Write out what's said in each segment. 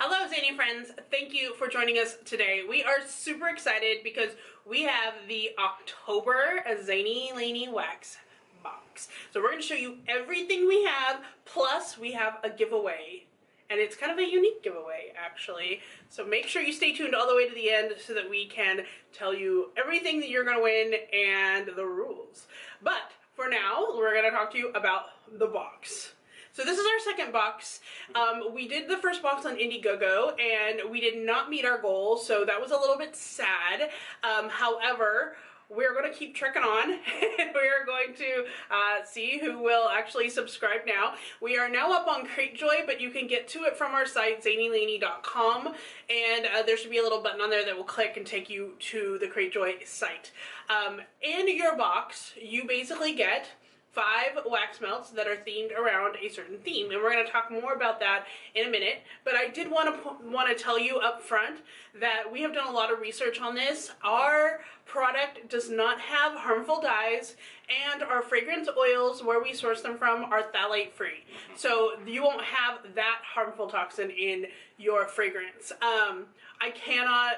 Hello, Zainey friends. Thank you for joining us today. We are super excited because we have the October Zainey Laney Wax box. So we're going to show you everything we have, plus we have a giveaway. And it's kind of a unique giveaway, actually. So make sure you stay tuned all the way to the end so that we can tell you everything that you're going to win and the rules. But for now, we're going to talk to you about the box. So this is our second box. We did the first box on Indiegogo and we did not meet our goal, so that was a little bit sad. However, we're going to keep trekking on and we're going to see who will actually subscribe now. We are now up on Cratejoy, but you can get to it from our site, ZaineyLaney.com, and there should be a little button on there that will click and take you to the Cratejoy site. In your box, you basically get 5 wax melts that are themed around a certain theme, and we're going to talk more about that in a minute. But I did want to tell you up front that we have done a lot of research on this. Our product does not have harmful dyes, and our fragrance oils, where we source them from, are phthalate free. So you won't have that harmful toxin in your fragrance. I cannot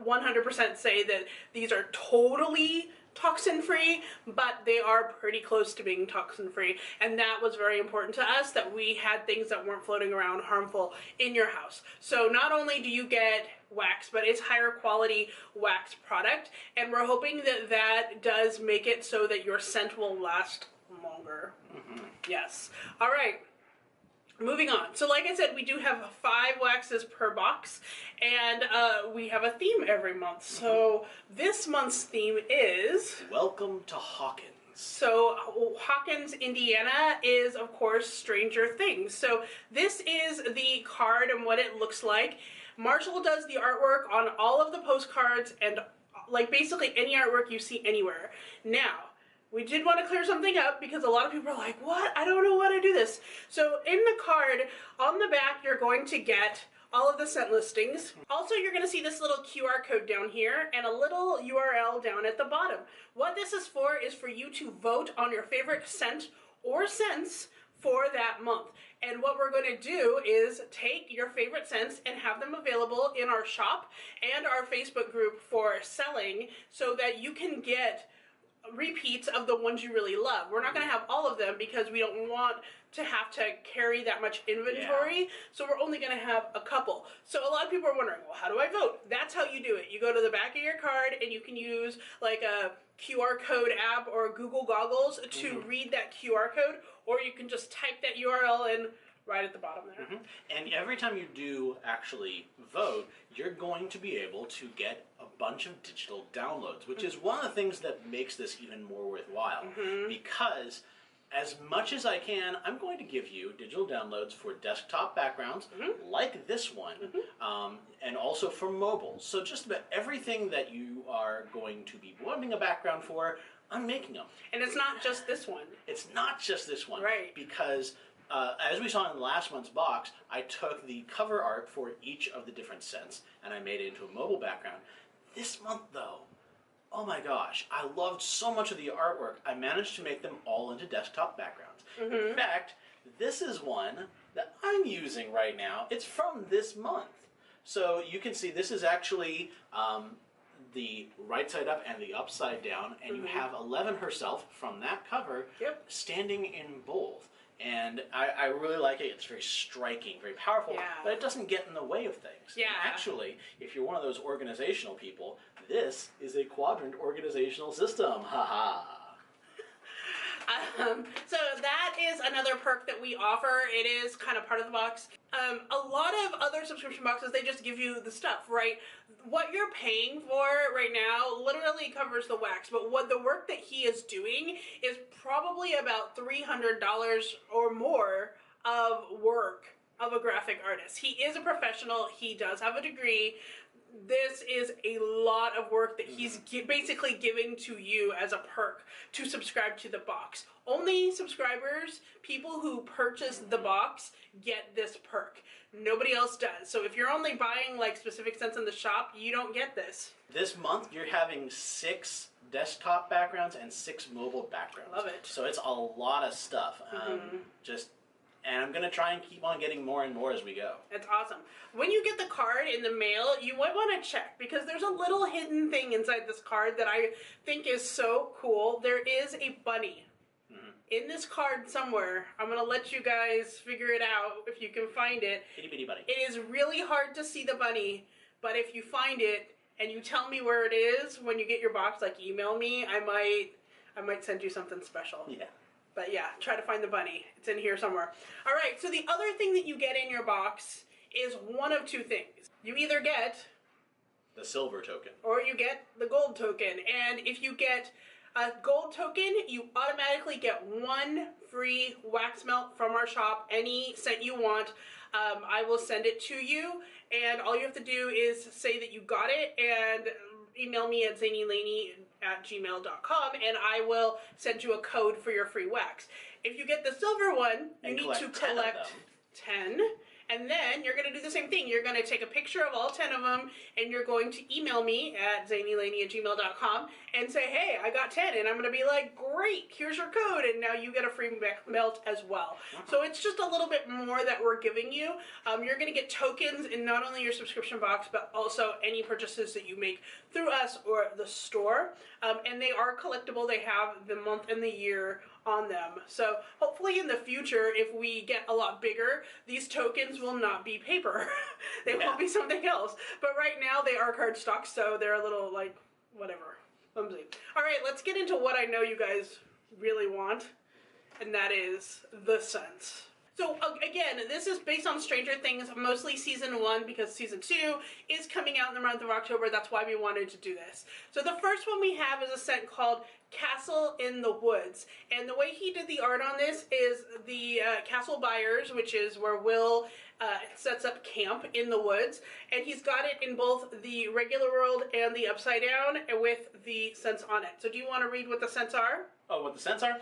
100% say that these are totally toxin free, but they are pretty close to being toxin free, and that was very important to us, that we had things that weren't floating around harmful in your house. So not only do you get wax, but it's higher quality wax product, and we're hoping that that does make it so that your scent will last longer. Yes. All right. Moving on. So like I said, we do have 5 waxes per box, and we have a theme every month. So this month's theme is Welcome to Hawkins. So Hawkins, Indiana is, of course, Stranger Things. So this is the card and what it looks like. Marshall does the artwork on all of the postcards and basically any artwork you see anywhere. Now, we did want to clear something up because a lot of people are like, what? I don't know how to do this. So in the card, on the back, you're going to get all of the scent listings. Also, you're going to see this little QR code down here and a little URL down at the bottom. What this is for you to vote on your favorite scent or scents for that month. And what we're going to do is take your favorite scents and have them available in our shop and our Facebook group for selling so that you can get repeats of the ones you really love. We're not going to have all of them because we don't want to have to carry that much inventory, so we're only going to have a couple. So a lot of people are wondering, well, how do I vote? That's how you do it. You go to the back of your card and you can use like a QR code app or Google Goggles to read that QR code, or you can just type that URL in right at the bottom there. And every time you do actually vote, you're going to be able to get a bunch of digital downloads, which is one of the things that makes this even more worthwhile. Because as much as I can, I'm going to give you digital downloads for desktop backgrounds, like this one, and also for mobile. So just about everything that you are going to be wanting a background for, I'm making them. And it's not just this one. It's not just this one. Right. Because as we saw in last month's box, I took the cover art for each of the different scents and I made it into a mobile background. This month though, oh my gosh, I loved so much of the artwork, I managed to make them all into desktop backgrounds. In fact, this is one that I'm using right now. It's from this month. So you can see this is actually the right side up and the upside down, and you have Eleven herself from that cover standing in both. And I really like it. It's very striking, very powerful, but it doesn't get in the way of things. And actually, if you're one of those organizational people, this is a quadrant organizational system. Haha. So that is another perk that we offer. It is kind of part of the box. A lot of other subscription boxes, they just give you the stuff, right? What you're paying for right now literally covers the wax, but what the work that he is doing is probably about $300 or more of work of a graphic artist. He is a professional. He does have a degree. This is a lot of work that he's basically giving to you as a perk to subscribe to the box. Only subscribers, people who purchase the box, get this perk. Nobody else does. So if you're only buying specific scents in the shop, you don't get this. This month you're having 6 desktop backgrounds and 6 mobile backgrounds. Love it. So it's a lot of stuff. Just And I'm going to try and keep on getting more and more as we go. That's awesome. When you get the card in the mail, you might want to check because there's a little hidden thing inside this card that I think is so cool. There is a bunny in this card somewhere. I'm going to let you guys figure it out if you can find it. Itty bitty bunny. It is really hard to see the bunny, but if you find it and you tell me where it is when you get your box, like email me, I might send you something special. Yeah. But yeah, try to find the bunny. It's in here somewhere. All right, so the other thing that you get in your box is one of two things. You either get the silver token or you get the gold token. And if you get a gold token, you automatically get one free wax melt from our shop, any scent you want. I will send it to you, and all you have to do is say that you got it and email me at zaineylaney@gmail.com, and I will send you a code for your free wax. If you get the silver one, you need to collect 10. And then you're going to do the same thing. You're going to take a picture of all 10 of them, and you're going to email me at zaineylaney@gmail.com and say, hey, I got 10. And I'm going to be like, great, here's your code. And now you get a free melt as well. So it's just a little bit more that we're giving you. You're going to get tokens in not only your subscription box, but also any purchases that you make through us or the store. And they are collectible. They have the month and the year on them. So hopefully in the future, if we get a lot bigger, these tokens will not be paper. They will be something else. But right now they are cardstock, so they're a little like whatever. Flimsy. All right, let's get into what I know you guys really want, and that is the scents. So again, this is based on Stranger Things, mostly season 1, because season 2 is coming out in the month of October. That's why we wanted to do this. So the first one we have is a scent called Castle in the Woods. And the way he did the art on this is the Castle Byers, which is where Will sets up camp in the woods. And he's got it in both the regular world and the upside down with the scents on it. So do you want to read what the scents are? Oh, what the scents are?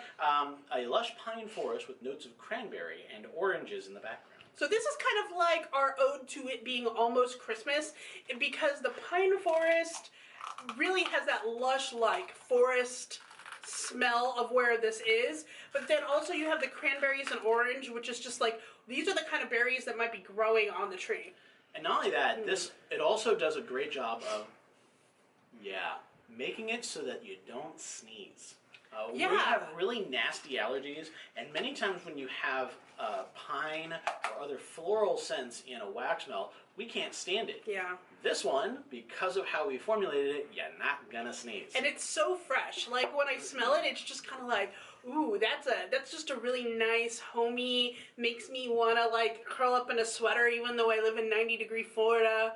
A lush pine forest with notes of cranberry and oranges in the background. So this is kind of like our ode to it being almost Christmas, because the pine forest really has that lush-like forest smell of where this is, but then also you have the cranberries and orange, which is just like, these are the kind of berries that might be growing on the tree. And not only that, it also does a great job of, making it so that you don't sneeze. We have really nasty allergies, and many times when you have pine or other floral scents in a wax melt, we can't stand it. Yeah. This one, because of how we formulated it, you're not gonna sneeze. And it's so fresh. Like when I smell it, it's just kind of like, ooh, that's just a really nice, homey, makes me wanna like curl up in a sweater even though I live in 90-degree Florida.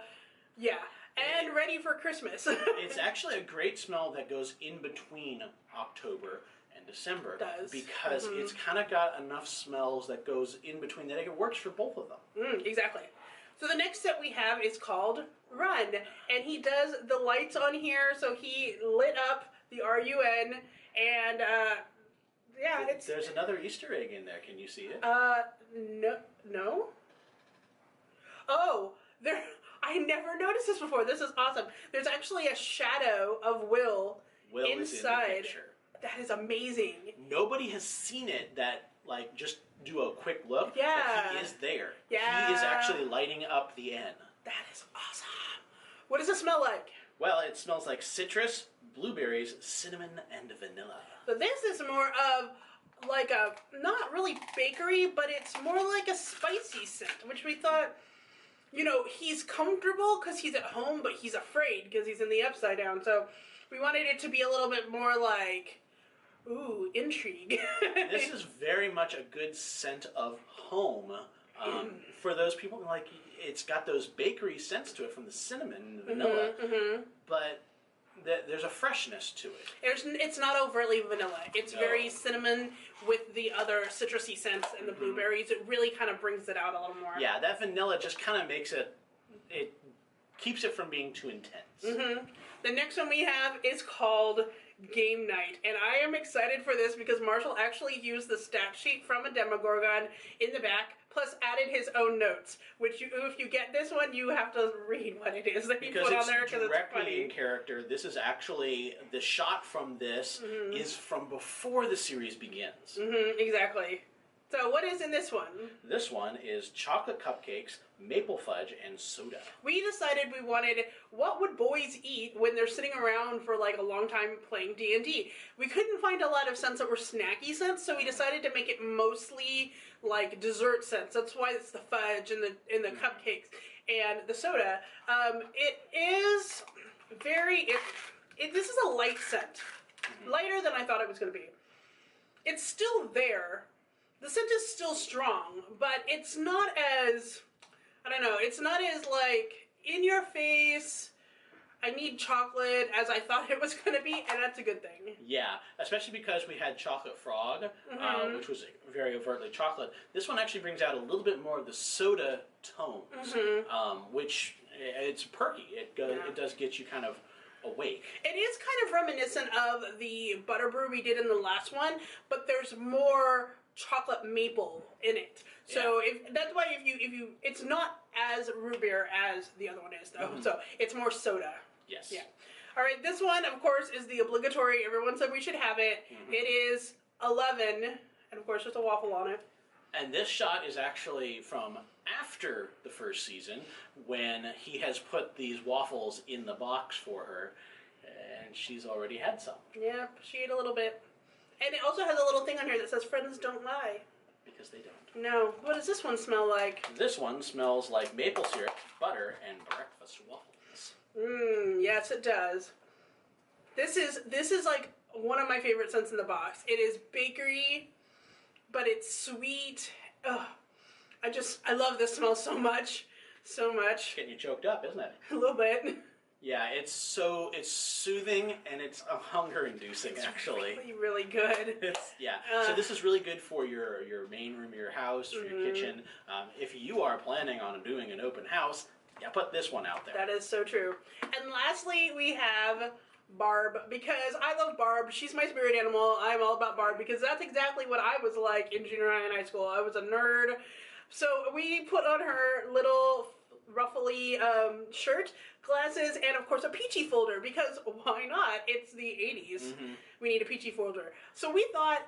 Yeah. And ready for Christmas. It's actually a great smell that goes in between October and December. It does. Because it's kind of got enough smells that goes in between that it works for both of them. Exactly. So the next set we have is called Run. And he does the lights on here, so he lit up the RUN. And, There's another Easter egg in there. Can you see it? No? Oh, I never noticed this before. This is awesome. There's actually a shadow of Will inside. Is in the picture. That is amazing. Nobody has seen it that, like, just do a quick look. Yeah. But he is there. Yeah. He is actually lighting up the N. That is awesome. What does it smell like? Well, it smells like citrus, blueberries, cinnamon, and vanilla. So this is more of like a, not really bakery, but it's more like a spicy scent, which we thought, you know, he's comfortable because he's at home, but he's afraid because he's in the upside down. So we wanted it to be a little bit more like, ooh, intrigue. This is very much a good scent of home. For those people, like, it's got those bakery scents to it from the cinnamon and the vanilla, but there's a freshness to it. It's not overtly vanilla. It's very cinnamon with the other citrusy scents and the blueberries. It really kind of brings it out a little more. Yeah, that vanilla just kind of makes it keeps it from being too intense. The next one we have is called Game Night, and I am excited for this because Marshall actually used the stat sheet from a Demogorgon in the back, plus added his own notes, which if you get this one, you have to read what it is that he put on there because it's directly funny. in character. This is actually, the shot from this is from before the series begins. Exactly. So what is in this one? This one is chocolate cupcakes, maple fudge, and soda. We decided we wanted, what would boys eat when they're sitting around for like a long time playing D&D? We couldn't find a lot of scents that were snacky scents, so we decided to make it mostly like dessert scents. That's why it's the fudge and the cupcakes and the soda. It is very, this is a light scent. Lighter than I thought it was going to be. It's still there. The scent is still strong, but it's not as, I don't know, it's not as like in your face, I need chocolate as I thought it was going to be, and that's a good thing. Yeah, especially because we had chocolate frog, which was very overtly chocolate. This one actually brings out a little bit more of the soda tones, which it's perky. It does get you kind of awake. It is kind of reminiscent of the butterbrew we did in the last one, but there's more chocolate maple in it. So that's why if you it's not as root beer as the other one is though. So it's more soda. Yes. Yeah. All right, this one of course is the obligatory. Everyone said we should have it. It is 11 and of course there's a waffle on it. And this shot is actually from after the first season when he has put these waffles in the box for her and she's already had some. Yep, she ate a little bit. And it also has a little thing on here that says, friends don't lie. Because they don't. No. What does this one smell like? This one smells like maple syrup, butter, and breakfast waffles. Yes it does. This is like one of my favorite scents in the box. It is bakery, but it's sweet. Ugh. I love this smell so much. So much. Getting you choked up, isn't it? A little bit. Yeah, it's soothing and it's hunger-inducing, actually. It's really, really good. So this is really good for your main room of your house, for your kitchen. If you are planning on doing an open house, put this one out there. That is so true. And lastly, we have Barb, because I love Barb. She's my spirit animal. I'm all about Barb because that's exactly what I was like in junior high and high school. I was a nerd. So we put on her little ruffly shirt, glasses, and of course a peachy folder, because why not? It's the 80s. We need a peachy folder. So we thought,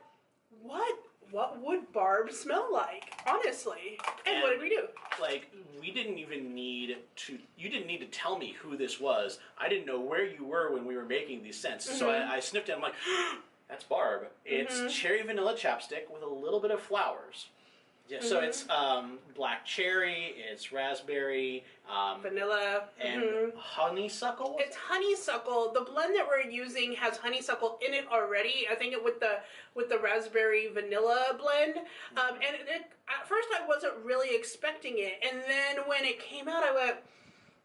what would Barb smell like, honestly? And what did we do? Like, we didn't even need to, you didn't need to tell me who this was. I didn't know where you were when we were making these scents. So I sniffed it, I'm like, that's Barb. It's cherry vanilla chapstick with a little bit of flowers. Yeah, so it's black cherry, it's raspberry, vanilla, and honeysuckle. It's honeysuckle. The blend that we're using has honeysuckle in it already. I think it with the raspberry vanilla blend. And at first I wasn't really expecting it, and then when it came out, I went,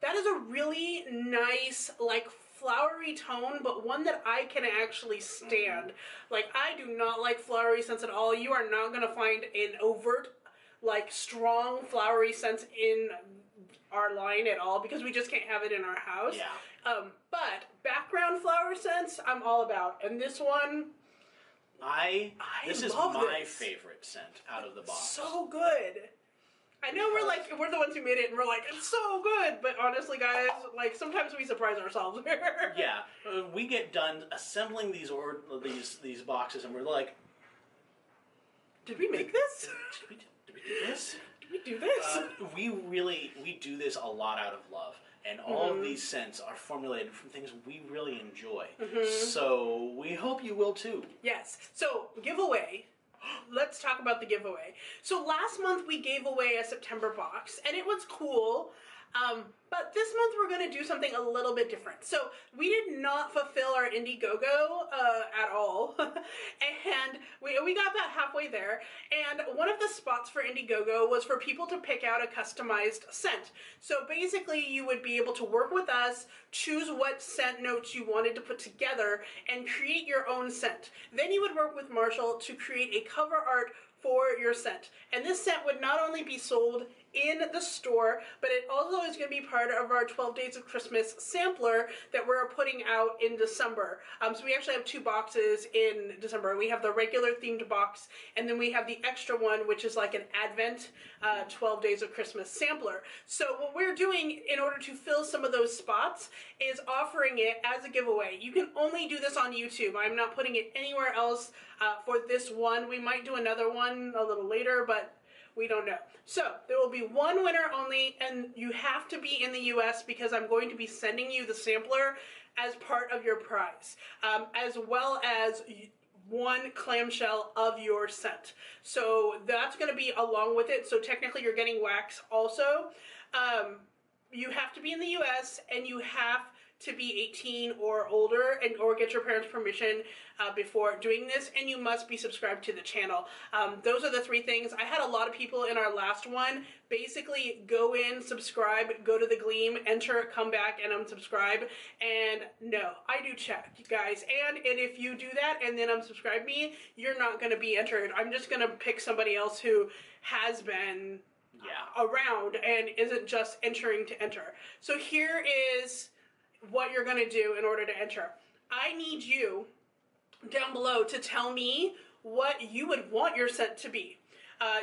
"That is a really nice like flowery tone, but one that I can actually stand." Like, I do not like flowery scents at all. You are not going to find an overt, like, strong flowery scent in our line at all, because we just can't have it in our house. Yeah. But background flower scents, I'm all about. And this one, this is my favorite scent out of the box. So good. I know we're the ones who made it, and we're like, it's so good, but honestly, guys, like, sometimes we surprise ourselves. Yeah, we get done assembling these boxes, and we're like, did we make this? Did we do this? Did we do this? We do this a lot out of love, and all of these scents are formulated from things we really enjoy. So we hope you will too. Yes. So giveaway. Let's talk about the giveaway. So last month we gave away a September box, and it was cool. But this month we're going to do something a little bit different. So we did not fulfill our Indiegogo at all, and we got about halfway there. And one of the spots for Indiegogo was for people to pick out a customized scent. So basically you would be able to work with us, choose what scent notes you wanted to put together, and create your own scent. Then you would work with Marshall to create a cover art for your scent. And this scent would not only be sold in the store, but it also is going to be part of our 12 Days of Christmas sampler that we're putting out in December. So we actually have 2 boxes in December. We have the regular themed box, and then we have the extra one, which is like an Advent 12 Days of Christmas sampler. So what we're doing in order to fill some of those spots is offering it as a giveaway. You can only do this on YouTube. I'm not putting it anywhere else for this one. We might do another one a little later, but we don't know. So there will be one winner only, and you have to be in the US because I'm going to be sending you the sampler as part of your prize, as well as 1 clamshell of your scent. So that's going to be along with it. So technically you're getting wax also. You have to be in the US and you have to be 18 or older or get your parents' permission before doing this, and you must be subscribed to the channel. Those are the 3 things. I had a lot of people in our last one basically go in, subscribe, go to the Gleam, enter, come back, and unsubscribe. And no, I do check, you guys. And if you do that and then unsubscribe me, you're not going to be entered. I'm just going to pick somebody else who has been around and isn't just entering to enter. So here is what you're going to do in order to enter. I need you down below to tell me what you would want your scent to be.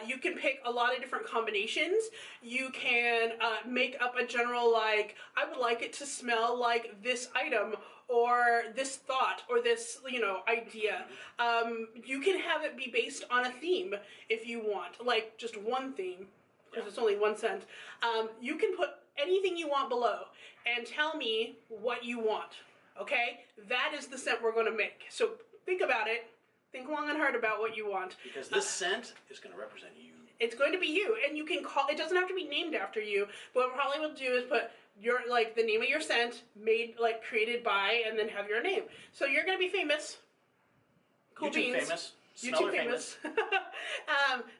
You can pick a lot of different combinations. You can make up a general, like, I would like it to smell like this item, or this thought, or this, you know, idea. You can have it be based on a theme if you want, like just one theme, because it's only 1 scent. You can put anything you want below and tell me what you want, okay? That is the scent we're going to make. So think about it. Think long and hard about what you want. Because this scent is going to represent you. It's going to be you, and you can call, it doesn't have to be named after you, but what probably will do is put your, like, the name of your scent, made, like, created by, and then have your name. So you're going to be famous. Cool YouTube beans. famous. YouTube famous.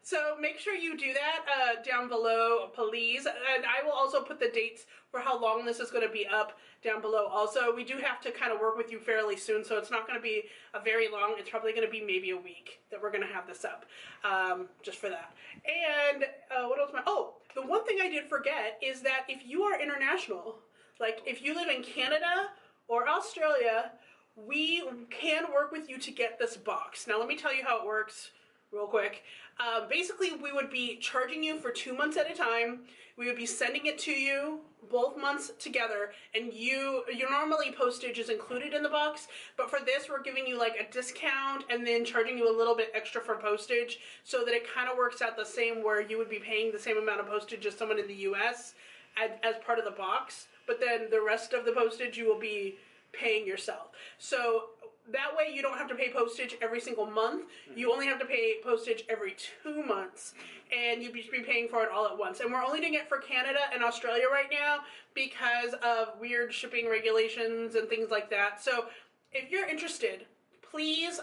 So make sure you do that down below, please. And I will also put the dates for how long this is going to be up down below. Also, we do have to kind of work with you fairly soon, so it's not going to be a very long. It's probably going to be maybe a week that we're going to have this up, just for that. And what else? Oh, the one thing I did forget is that if you are international, like if you live in Canada or Australia, we can work with you to get this box. Now let me tell you how it works real quick. Basically, we would be charging you for 2 months at a time. We would be sending it to you both months together, and your normally postage is included in the box, but for this we're giving you like a discount and then charging you a little bit extra for postage, so that it kind of works out the same, where you would be paying the same amount of postage as someone in the US as part of the box, but then the rest of the postage you will be paying yourself. So that way you don't have to pay postage every single month. You only have to pay postage every 2 months, and you'd be paying for it all at once. And we're only doing it for Canada and Australia right now because of weird shipping regulations and things like that. So if you're interested, please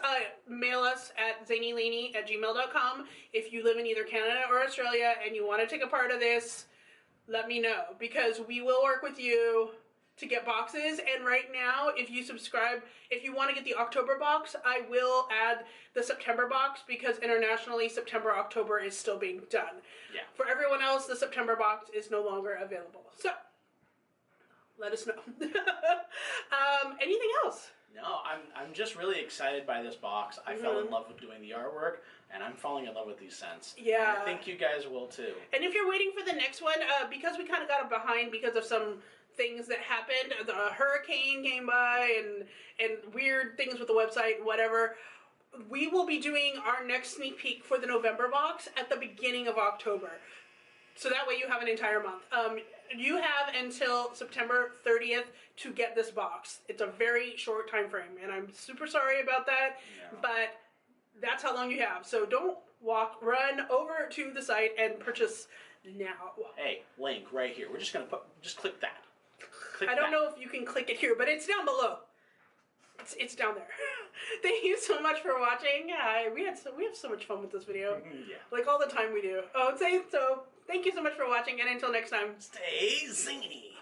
mail us at zaineylany@gmail.com. If you live in either Canada or Australia and you want to take a part of this, let me know, because we will work with you to get boxes. And right now, if you subscribe, if you want to get the October box, I will add the September box, because internationally September, October is still being done. Yeah. For everyone else, the September box is no longer available. So let us know. Anything else? No, I'm just really excited by this box. I fell in love with doing the artwork, and I'm falling in love with these scents. Yeah. And I think you guys will too. And if you're waiting for the next one, because we kind of got it behind because of some things that happened, the hurricane came by and weird things with the website and whatever, we will be doing our next sneak peek for the November box at the beginning of October. So that way you have an entire month. You have until September 30th to get this box. It's a very short time frame, and I'm super sorry about that, but that's how long you have. So don't run over to the site and purchase now. Hey, link right here. We're just gonna just click that. I don't know if you can click it here, but it's down below. It's down there. Thank you so much for watching. We have so much fun with this video. Yeah. Like all the time we do. So thank you so much for watching, and until next time, Stay zany.